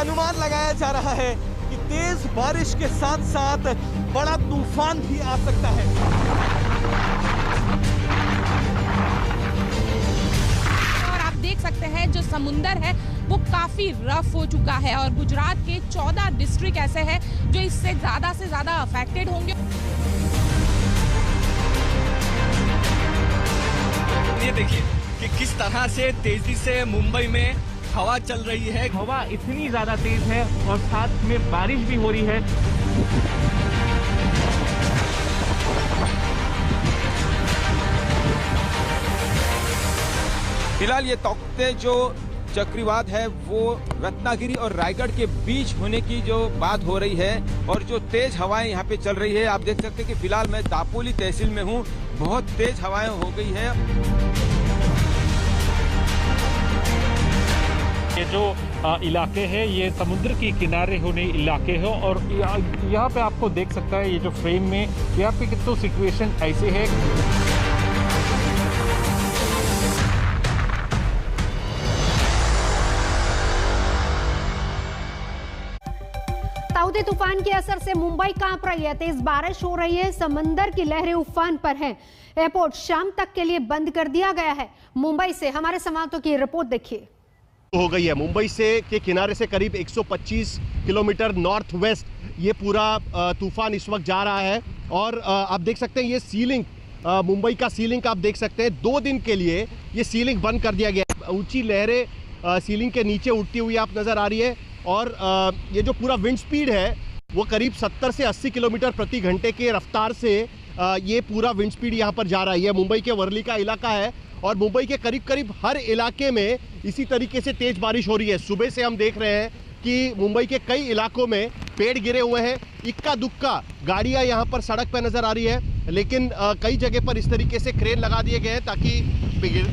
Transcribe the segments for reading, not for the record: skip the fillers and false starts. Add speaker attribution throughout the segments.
Speaker 1: अनुमान लगाया जा रहा है कि तेज बारिश के साथ साथ बड़ा तूफान भी आ सकता है।
Speaker 2: और आप देख सकते हैं जो समुंदर है वो काफी रफ हो चुका है और गुजरात के 14 डिस्ट्रिक्ट ऐसे हैं जो इससे ज्यादा से ज्यादा अफेक्टेड होंगे।
Speaker 3: ये देखिए कि किस तरह से तेजी से मुंबई में हवा चल रही है।
Speaker 4: हवा इतनी ज्यादा तेज है और साथ में बारिश भी हो रही है।
Speaker 1: फिलहाल ये तौकते जो चक्रवात है वो रत्नागिरी और रायगढ़ के बीच होने की जो बात हो रही है और जो तेज हवाएं यहाँ पे चल रही है। आप देख सकते हैं कि फिलहाल मैं दापोली तहसील में हूँ, बहुत तेज हवाएं हो गई है।
Speaker 4: ये जो इलाके हैं ये समुद्र के किनारे होने इलाके हैं और यहाँ पे आपको देख सकता है ये जो फ्रेम में यहाँ पे कितना सिचुएशन ऐसे है।
Speaker 5: ताउते तूफान के असर से मुंबई कांप रही है, तेज बारिश हो रही है, समंदर की लहरें उफान पर हैं। एयरपोर्ट शाम तक के लिए बंद कर दिया गया है। मुंबई से हमारे संवाददाता की रिपोर्ट देखिए।
Speaker 6: हो गई है मुंबई से के किनारे से करीब 125 किलोमीटर नॉर्थ वेस्ट ये पूरा तूफान इस वक्त जा रहा है और आप देख सकते हैं ये सीलिंग मुंबई का सीलिंग आप देख सकते हैं 2 दिन के लिए ये सीलिंग बंद कर दिया गया है। ऊंची लहरें सीलिंग के नीचे उठती हुई आप नजर आ रही है और ये जो पूरा विंड स्पीड है वो करीब 70 से 80 किलोमीटर प्रति घंटे के रफ्तार से ये पूरा विंड स्पीड यहाँ पर जा रहा है। ये मुंबई के वर्ली का इलाका है और मुंबई के करीब करीब हर इलाके में इसी तरीके से तेज बारिश हो रही है। सुबह से हम देख रहे हैं कि मुंबई के कई इलाकों में पेड़ गिरे हुए हैं, इक्का दुक्का गाड़ियां यहां पर सड़क पर नजर आ रही है, लेकिन कई जगह पर इस तरीके से क्रेन लगा दिए गए हैं ताकि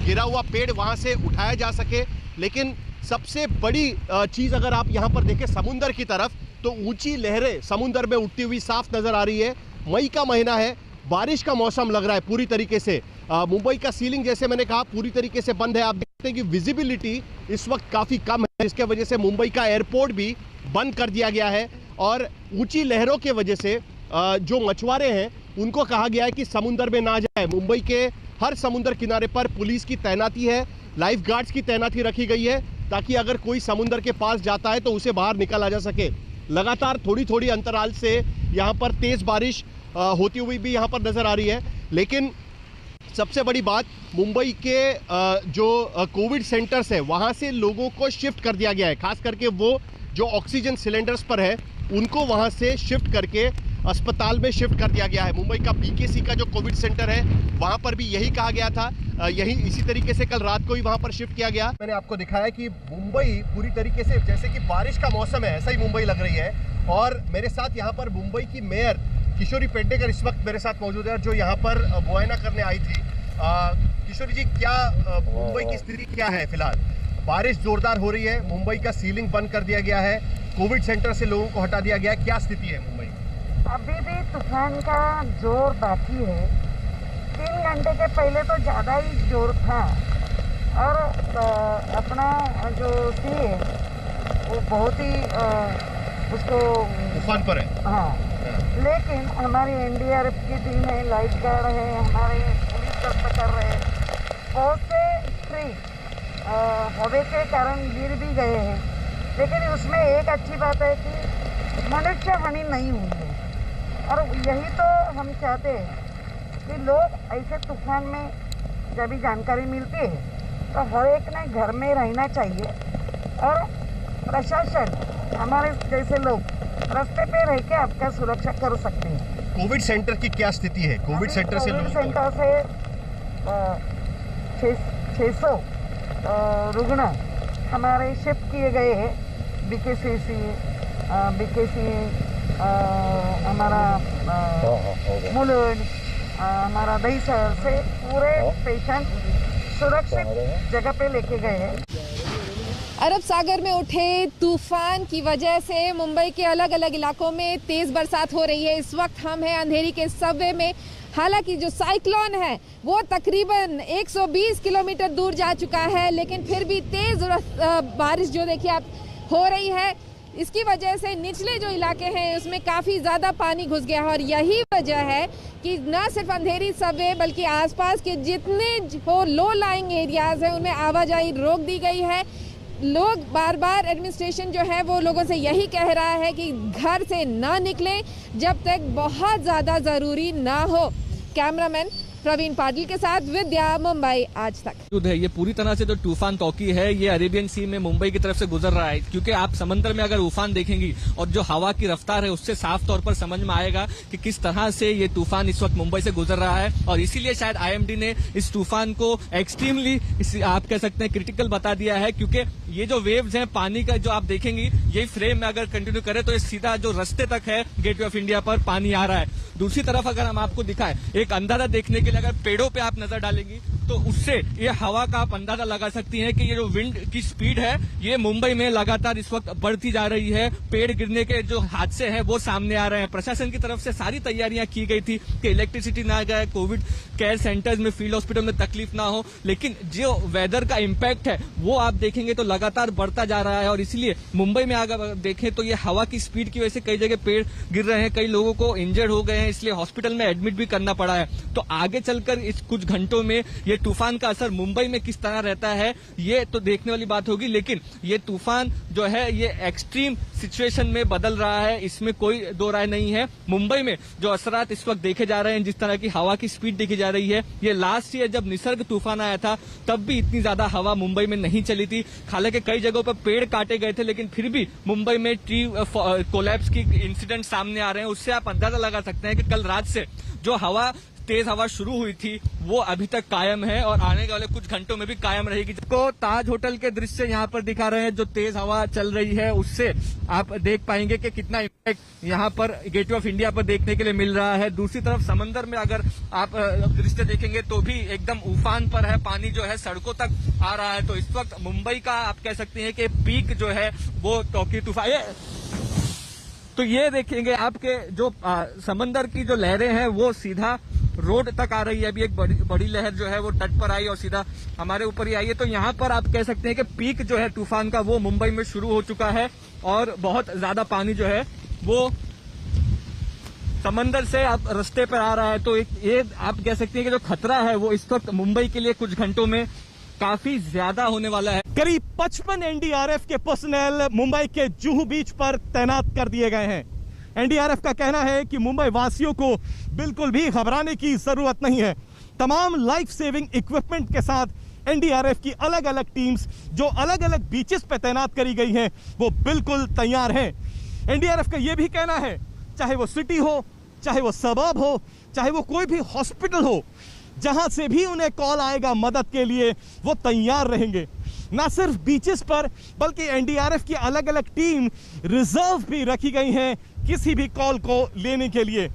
Speaker 6: गिरा हुआ पेड़ वहां से उठाया जा सके। लेकिन सबसे बड़ी चीज अगर आप यहां पर देखें समुंदर की तरफ तो ऊंची लहरें समुंदर में उठती हुई साफ नजर आ रही है। मई का महीना है, बारिश का मौसम लग रहा है पूरी तरीके से। मुंबई का सीलिंग जैसे मैंने कहा पूरी तरीके से बंद है। आप देखते हैं कि विजिबिलिटी इस वक्त काफी कम है, जिसके वजह से मुंबई का एयरपोर्ट भी बंद कर दिया गया है और ऊंची लहरों के वजह से जो मछुआरे हैं उनको कहा गया है कि समुद्र में ना जाए। मुंबई के हर समुद्र किनारे पर पुलिस की तैनाती है, लाइफ गार्ड्स की तैनाती रखी गई है ताकि अगर कोई समुद्र के पास जाता है तो उसे बाहर निकाला जा सके। लगातार थोड़ी थोड़ी अंतराल से यहाँ पर तेज बारिश होती हुई भी यहाँ पर नजर आ रही है। लेकिन सबसे बड़ी बात मुंबई के जो कोविड सेंटर्स है वहां से लोगों को शिफ्ट कर दिया गया है। खास करके वो जो ऑक्सीजन सिलेंडर्स पर है उनको वहां से शिफ्ट करके अस्पताल में शिफ्ट कर दिया गया है। मुंबई का बीकेसी का जो कोविड सेंटर है वहां पर भी यही कहा गया था, यही इसी तरीके से कल रात को ही वहां पर शिफ्ट किया गया। मैंने आपको दिखाया कि मुंबई पूरी तरीके से जैसे कि बारिश का मौसम है ऐसा ही मुंबई लग रही है। और मेरे साथ यहाँ पर मुंबई की मेयर किशोरी पेडनेकर इस वक्त मेरे साथ मौजूद है जो यहाँ पर मुआयना करने आई थी। किशोरी जी, क्या मुंबई की स्थिति क्या है फिलहाल? बारिश जोरदार हो रही है, मुंबई का सीलिंग बंद कर दिया गया है, कोविड सेंटर से लोगों को हटा दिया गया है, क्या स्थिति है मुंबई?
Speaker 7: अभी भी तूफान का जोर बाकी है। 3 घंटे के पहले तो ज़्यादा ही जोर था और अपना जो सी है वो बहुत ही उसको तूफान पर है। हाँ, लेकिन हमारी एनडीआरएफ की टीम है, लाइफ गार्ड है, हमारे पुलिस दस्ता कर रहे हैं। बहुत से ट्री हवा के कारण गिर भी गए हैं, लेकिन उसमें एक अच्छी बात है कि मनुष्य हानि नहीं हुई है। और यही तो हम चाहते हैं कि लोग ऐसे तूफान में जब भी जानकारी मिलती है तो हर एक ने घर में रहना चाहिए और प्रशासन हमारे जैसे लोग रास्ते पे रह के आपका सुरक्षा कर सकते हैं।
Speaker 6: कोविड सेंटर की क्या स्थिति है? कोविड सेंटर से
Speaker 7: 600 रुग्ण हमारे शिफ्ट किए गए हैं। बीकेसी हमारा मुलुंड, हमारा दहीसर से पूरे पेशेंट सुरक्षित जगह पे लेके गए हैं।
Speaker 2: अरब सागर में उठे तूफान की वजह से मुंबई के अलग अलग इलाकों में तेज बरसात हो रही है। इस वक्त हम हैं अंधेरी के सबवे में। हालांकि जो साइक्लोन है वो तकरीबन 120 किलोमीटर दूर जा चुका है, लेकिन फिर भी तेज बारिश जो देखिए आप हो रही है। इसकी वजह से निचले जो इलाके हैं उसमें काफ़ी ज़्यादा पानी घुस गया है और यही वजह है कि न सिर्फ अंधेरी सबवे बल्कि आसपास के जितने लो लाइंग एरियाज हैं उनमें आवाजाही रोक दी गई है। लोग बार बार एडमिनिस्ट्रेशन जो है वो लोगों से यही कह रहा है कि घर से ना निकलें जब तक बहुत ज़्यादा ज़रूरी ना हो। कैमरामैन प्रवीण पाटिल के साथ विद्या, मुंबई आज तक।
Speaker 3: ये पूरी तरह से जो तूफान तौकी है ये अरेबियन सी में मुंबई की तरफ से गुजर रहा है, क्योंकि आप समंदर में अगर उफान देखेंगी और जो हवा की रफ्तार है उससे साफ तौर पर समझ में आएगा कि किस तरह से ये तूफान इस वक्त मुंबई से गुजर रहा है। और इसीलिए शायद IMD ने इस तूफान को एक्सट्रीमली आप कह सकते हैं क्रिटिकल बता दिया है, क्योंकि ये जो वेव्स हैं पानी का जो आप देखेंगी यही फ्रेम में अगर कंटिन्यू करे तो ये सीधा जो रास्ते तक है गेटवे ऑफ इंडिया पर पानी आ रहा है। दूसरी तरफ अगर हम आपको दिखाएं एक अंदाजा देखने के लिए, अगर पेड़ों पे आप नजर डालेंगी तो उससे ये हवा का आप अंदाजा लगा सकती हैं कि ये जो विंड की स्पीड है ये मुंबई में लगातार इस वक्त बढ़ती जा रही है। पेड़ गिरने के जो हादसे हैं वो सामने आ रहे हैं। प्रशासन की तरफ से सारी तैयारियां की गई थी कि इलेक्ट्रिसिटी ना जाए, कोविड केयर सेंटर्स में, फील्ड हॉस्पिटल में तकलीफ ना हो, लेकिन जो वेदर का इम्पैक्ट है वो आप देखेंगे तो लगातार बढ़ता जा रहा है। और इसलिए मुंबई में अगर देखें तो ये हवा की स्पीड की वजह से कई जगह पेड़ गिर रहे हैं, कई लोगों को इंजर्ड हो गए हैं, इसलिए हॉस्पिटल में एडमिट भी करना पड़ा है। तो आगे चलकर इस कुछ घंटों में ये तूफान का असर मुंबई में किस तरह रहता है ये तो देखने वाली बात होगी, लेकिन ये तूफान जो है ये एक्सट्रीम सिचुएशन में बदल रहा है, इसमें कोई दो राय नहीं है। मुंबई में जो असरात इस वक्त देखे जा रहे हैं, जिस तरह की हवा की स्पीड देखी जा रही है, ये लास्ट ईयर जब निसर्ग तूफान आया था तब भी इतनी ज्यादा हवा मुंबई में नहीं चली थी। हालांकि कई जगहों पर पेड़ काटे गए थे, लेकिन फिर भी मुंबई में ट्री कोलैप्स की इंसिडेंट सामने आ रहे हैं। उससे आप अंदाजा लगा सकते हैं कि कल रात से जो तेज हवा शुरू हुई थी वो अभी तक कायम है और आने वाले कुछ घंटों में भी कायम रहेगी। को ताज होटल के दृश्य यहाँ पर दिखा रहे हैं, जो तेज हवा चल रही है उससे आप देख पाएंगे कि कितना इम्पैक्ट यहाँ पर गेटवे ऑफ इंडिया पर देखने के लिए मिल रहा है। दूसरी तरफ समंदर में अगर आप दृश्य देखेंगे तो भी एकदम उफान पर है, पानी जो है सड़कों तक आ रहा है। तो इस वक्त मुंबई का आप कह सकते हैं कि पीक जो है वो तौकी तूफान। तो ये देखेंगे आपके जो समंदर की जो लहरें हैं वो सीधा रोड तक आ रही है। अभी एक बड़ी लहर जो है वो तट पर आई और सीधा हमारे ऊपर ही आई है। तो यहाँ पर आप कह सकते हैं कि पीक जो है तूफान का वो मुंबई में शुरू हो चुका है और बहुत ज्यादा पानी जो है वो समंदर से आप रास्ते पर आ रहा है। तो ये आप कह सकते हैं कि जो खतरा है वो इस वक्त मुंबई के लिए कुछ घंटों में काफी ज्यादा होने वाला है।
Speaker 6: करीब 55 NDRF के पर्सनल मुंबई के जुहू बीच पर तैनात कर दिए गए हैं। NDRF का कहना है कि मुंबई वासियों को बिल्कुल भी घबराने की जरूरत नहीं है। तमाम लाइफ सेविंग इक्विपमेंट के साथ NDRF की अलग अलग टीम्स जो अलग अलग बीचेस पे तैनात करी गई हैं वो बिल्कुल तैयार हैं। NDRF का यह भी कहना है चाहे वो सिटी हो, चाहे वो सबर्ब हो, चाहे वो कोई भी हॉस्पिटल हो, जहां से भी उन्हें कॉल आएगा मदद के लिए वो तैयार रहेंगे। ना सिर्फ बीचेस पर बल्कि NDRF की अलग अलग टीम रिजर्व भी रखी गई हैं किसी भी कॉल को लेने के लिए।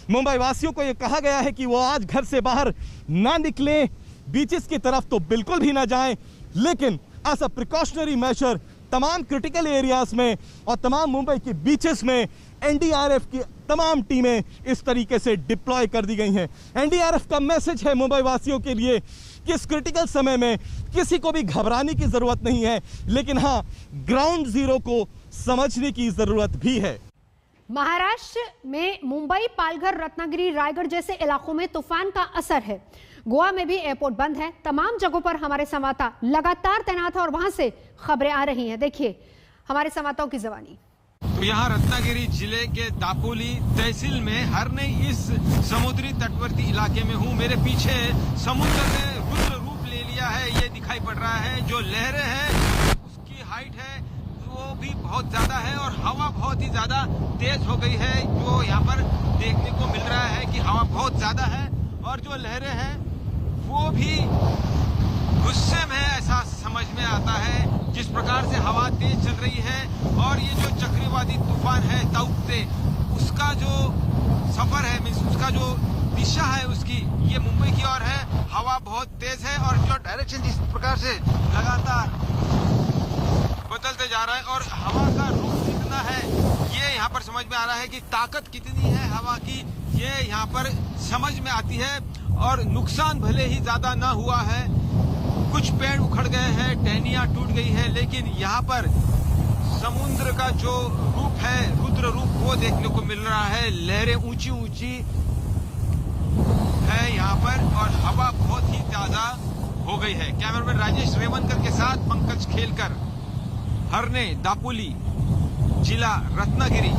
Speaker 6: मुंबई वासियों को यह कहा गया है कि वो आज घर से बाहर ना निकलें, बीचेस की तरफ तो बिल्कुल भी ना जाएं, लेकिन एज अ प्रिकॉशनरी मेजर तमाम क्रिटिकल एरियाज में और तमाम मुंबई के बीचेस में NDRF की तमाम टीमें इस तरीके से डिप्लॉय कर दी गई हैं। NDRF का मैसेज है मुंबई वासियों के लिए कि इस क्रिटिकल समय में किसी को भी घबराने की जरूरत नहीं है, लेकिन हाँ ग्राउंड जीरो को समझने की जरूरत भी है।
Speaker 5: महाराष्ट्र में मुंबई, पालघर, रत्नागिरी, रायगढ़ जैसे इलाकों में तूफान का असर है। गोवा में भी एयरपोर्ट बंद है। तमाम जगहों पर हमारे संवाददाता लगातार तैनात है और वहां से खबरें आ रही हैं। देखिए हमारे संवाददाताओं की जबानी।
Speaker 1: तो यहाँ रत्नागिरी जिले के दापोली तहसील में हरने इस समुद्री तटवर्ती इलाके में हूँ। मेरे पीछे समुद्र ने रुद्र रूप ले लिया है, ये दिखाई पड़ रहा है। जो लहरें हैं उसकी हाइट है वो भी बहुत ज्यादा है और हवा बहुत ही ज्यादा तेज हो गई है। जो यहाँ पर देखने को मिल रहा है कि हवा बहुत ज्यादा है और जो लहरें हैं वो भी गुस्से में, ऐसा समझ में आता है। जिस प्रकार से हवा तेज चल रही है और ये जो चक्रवाती तूफान है ताउते, उसका जो सफर है, मीन्स उसका जो दिशा है उसकी, ये मुंबई की ओर है। हवा बहुत तेज है और जो डायरेक्शन जिस प्रकार से लगातार बदलते जा रहा है और हवा का रुख कितना है ये यहाँ पर समझ में आ रहा है कि ताकत कितनी है हवा की, ये यहाँ पर समझ में आती है। और नुकसान भले ही ज्यादा ना हुआ है, कुछ पेड़ उखड़ गए हैं, टहनियां टूट गई है, लेकिन यहाँ पर समुद्र का जो रूप है, रुद्र रूप, वो देखने को मिल रहा है। लहरें ऊंची ऊंची है यहाँ पर और हवा बहुत ही ज्यादा हो गई है। कैमरामैन राजेश रेवनकर के साथ पंकज खेलकर, हरने, दापोली, जिला रत्नागिरी,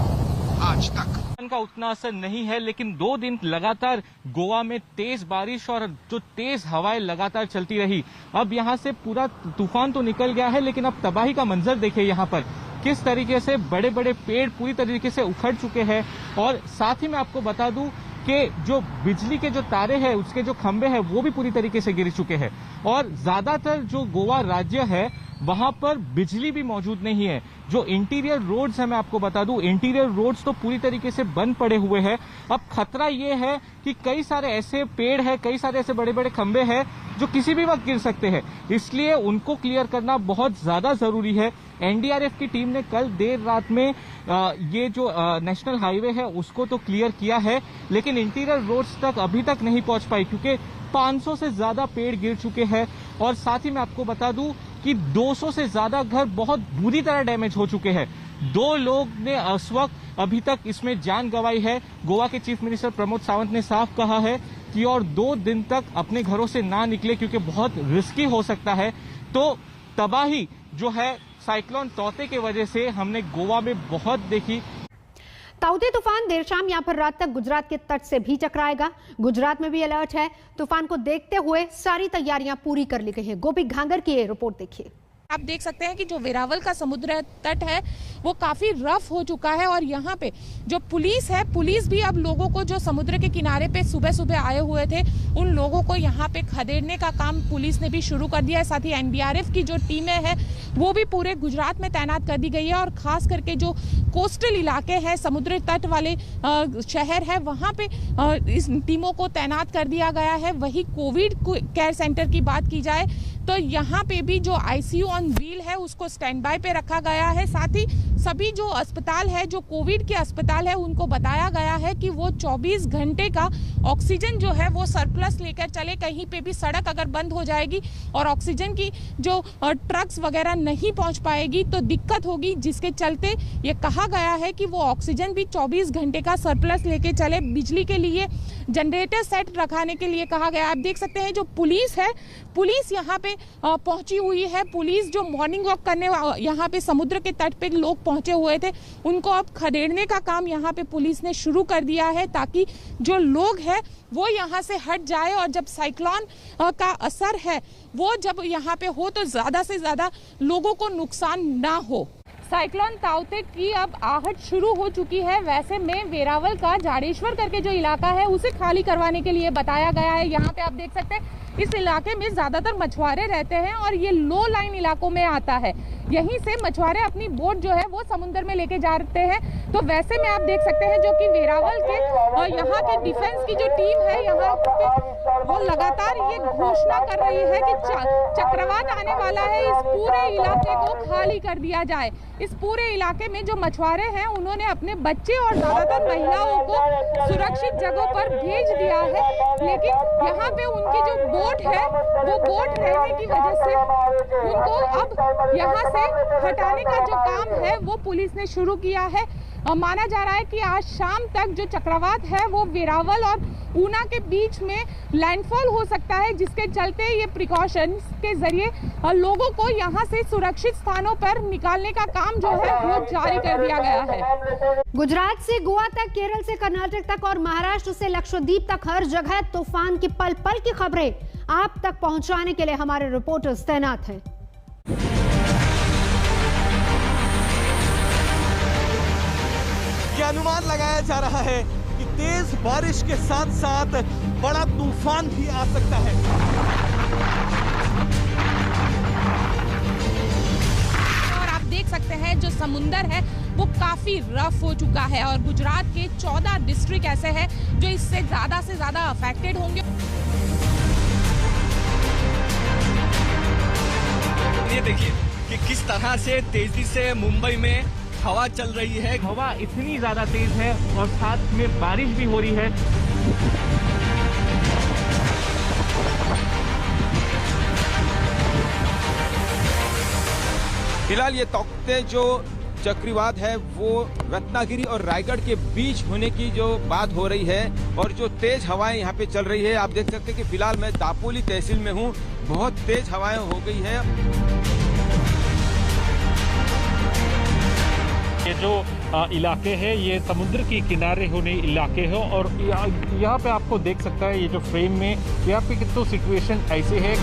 Speaker 1: आज तक।
Speaker 4: का उतना असर नहीं है, लेकिन 2 दिन लगातार गोवा में तेज बारिश और जो तेज हवाएं लगातार चलती रही। अब यहां से पूरा तूफान तो निकल गया है, लेकिन अब तबाही का मंजर देखिए यहाँ पर किस तरीके से बड़े बड़े पेड़ पूरी तरीके से उखड़ चुके हैं। और साथ ही मैं आपको बता दूं कि जो बिजली के जो तारे हैं, उसके जो खंभे हैं, वो भी पूरी तरीके से गिर चुके हैं। और ज्यादातर जो गोवा राज्य है वहां पर बिजली भी मौजूद नहीं है। जो इंटीरियर रोड्स है, मैं आपको बता दूं, इंटीरियर रोड्स तो पूरी तरीके से बंद पड़े हुए हैं। अब खतरा ये है कि कई सारे ऐसे पेड़ हैं, कई सारे ऐसे बड़े बड़े खंभे हैं जो किसी भी वक्त गिर सकते हैं, इसलिए उनको क्लियर करना बहुत ज्यादा जरूरी है। एनडीआरएफ की टीम ने कल देर रात में ये जो नेशनल हाईवे है उसको तो क्लियर किया है, लेकिन इंटीरियर रोड्स तक अभी तक नहीं पहुंच पाई क्योंकि 500 से ज्यादा पेड़ गिर चुके हैं। और साथ ही मैं आपको बता दूं कि 200 से ज्यादा घर बहुत बुरी तरह डैमेज हो चुके हैं। 2 लोग ने इस वक्त अभी तक इसमें जान गंवाई है। गोवा के चीफ मिनिस्टर प्रमोद सावंत ने साफ कहा है कि और 2 दिन तक अपने घरों से ना निकले क्योंकि बहुत रिस्की हो सकता है। तो तबाही जो है साइक्लोन तौते की वजह से हमने गोवा में बहुत देखी।
Speaker 5: ताउते तूफान देर शाम यहां पर रात तक गुजरात के तट से भी टकराएगा। गुजरात में भी अलर्ट है। तूफान को देखते हुए सारी तैयारियां पूरी कर ली गई हैं। गोपी घांगर की ये रिपोर्ट देखिए।
Speaker 8: आप देख सकते हैं कि जो वेरावल का समुद्र तट है वो काफी रफ हो चुका है और यहाँ पे जो पुलिस है, पुलिस भी अब लोगों को जो समुद्र के किनारे पे सुबह सुबह आए हुए थे उन लोगों को यहाँ पे खदेड़ने का काम पुलिस ने भी शुरू कर दिया है। साथ ही एनडीआरएफ की जो टीमें हैं वो भी पूरे गुजरात में तैनात कर दी गई है और खास करके जो कोस्टल इलाके हैं, समुद्र तट वाले शहर है, वहाँ पे इस टीमों को तैनात कर दिया गया है। वही कोविड केयर सेंटर की बात की जाए तो यहाँ पे भी जो आईसीयू ऑन व्हील है उसको स्टैंड बाय पे रखा गया है। साथ ही सभी जो अस्पताल है, जो कोविड के अस्पताल है, उनको बताया गया है कि वो 24 घंटे का ऑक्सीजन जो है वो सरप्लस लेकर चले। कहीं पे भी सड़क अगर बंद हो जाएगी और ऑक्सीजन की जो ट्रक्स वगैरह नहीं पहुंच पाएगी तो दिक्कत होगी, जिसके चलते ये कहा गया है कि वो ऑक्सीजन भी 24 घंटे का सरप्लस लेके चले। बिजली के लिए जनरेटर सेट रखाने के लिए कहा गया। आप देख सकते हैं जो पुलिस है, पुलिस यहाँ पे पहुंची हुई है। पुलिस जो मॉर्निंग वॉक करने यहाँ पे समुद्र के तट पे लोग पहुंचे हुए थे उनको अब खदेड़ने का काम यहाँ पे पुलिस ने शुरू कर दिया है ताकि जो लोग हैं वो यहाँ से हट जाए और जब साइक्लोन का असर है वो जब यहाँ पे हो तो ज्यादा से ज्यादा लोगों को नुकसान ना हो। साइक्लोन ताउते की अब आहट शुरू हो चुकी है। वैसे में वेरावल का जाडेश्वर करके जो इलाका है उसे खाली करवाने के लिए बताया गया है। यहाँ पे आप देख सकते हैं इस इलाके में ज्यादातर मछुआरे रहते हैं और ये लो लाइन इलाकों में आता है। यहीं से मछुआरे अपनी बोट जो है वो समुद्र में लेके जाते हैं। तो वैसे में आप देख सकते हैं जो कि वेरावल के और यहाँ के डिफेंस की जो टीम है यहाँ पे वो लगातार ये घोषणा कर रही है कि चक्रवात आने वाला है, इस पूरे इलाके को खाली कर दिया जाए। इस पूरे इलाके में जो मछुआरे हैं उन्होंने अपने बच्चे और ज्यादातर महिलाओं को सुरक्षित जगहों पर भेज दिया है, लेकिन यहाँ पे उनकी जो बोट है वो बोट रहने की वजह से उनको अब यहाँ से हटाने का जो काम है वो पुलिस ने शुरू किया है। माना जा रहा है कि आज शाम तक जो चक्रवात है वो वेरावल और ऊना के बीच में लैंडफॉल हो सकता है, जिसके चलते ये प्रिकॉशंस के जरिए लोगों को यहाँ से सुरक्षित स्थानों पर निकालने का काम जो है वो जारी कर दिया गया है।
Speaker 5: गुजरात से गोवा तक, केरल से कर्नाटक तक और महाराष्ट्र से लक्षद्वीप तक हर जगह तूफान की पल पल की खबरें आप तक पहुंचाने के लिए हमारे रिपोर्टर्स तैनात हैं।
Speaker 9: ये अनुमान लगाया जा रहा है कि तेज बारिश के साथ साथ बड़ा तूफान भी आ सकता है।
Speaker 8: और आप देख सकते हैं जो समुंदर है वो काफी रफ हो चुका है और गुजरात के 14 डिस्ट्रिक्ट ऐसे हैं जो इससे ज्यादा से ज्यादा अफेक्टेड होंगे।
Speaker 3: ये देखिए कि किस तरह से तेजी से मुंबई में हवा चल रही है।
Speaker 4: हवा इतनी ज्यादा तेज है और साथ में बारिश भी हो रही है।
Speaker 1: फिलहाल ये तौते जो चक्रवात है वो रत्नागिरी और रायगढ़ के बीच होने की जो बात हो रही है और जो तेज हवाएं यहाँ पे चल रही है। आप देख सकते हैं कि फिलहाल मैं दापोली तहसील में हूँ, बहुत तेज हवाएं हो गई है।
Speaker 10: ये जो इलाके हैं ये समुद्र के किनारे होने इलाके हैं और यहाँ पे आपको देख सकता है ये जो फ्रेम में यहाँ पे कितना सिचुएशन ऐसे है।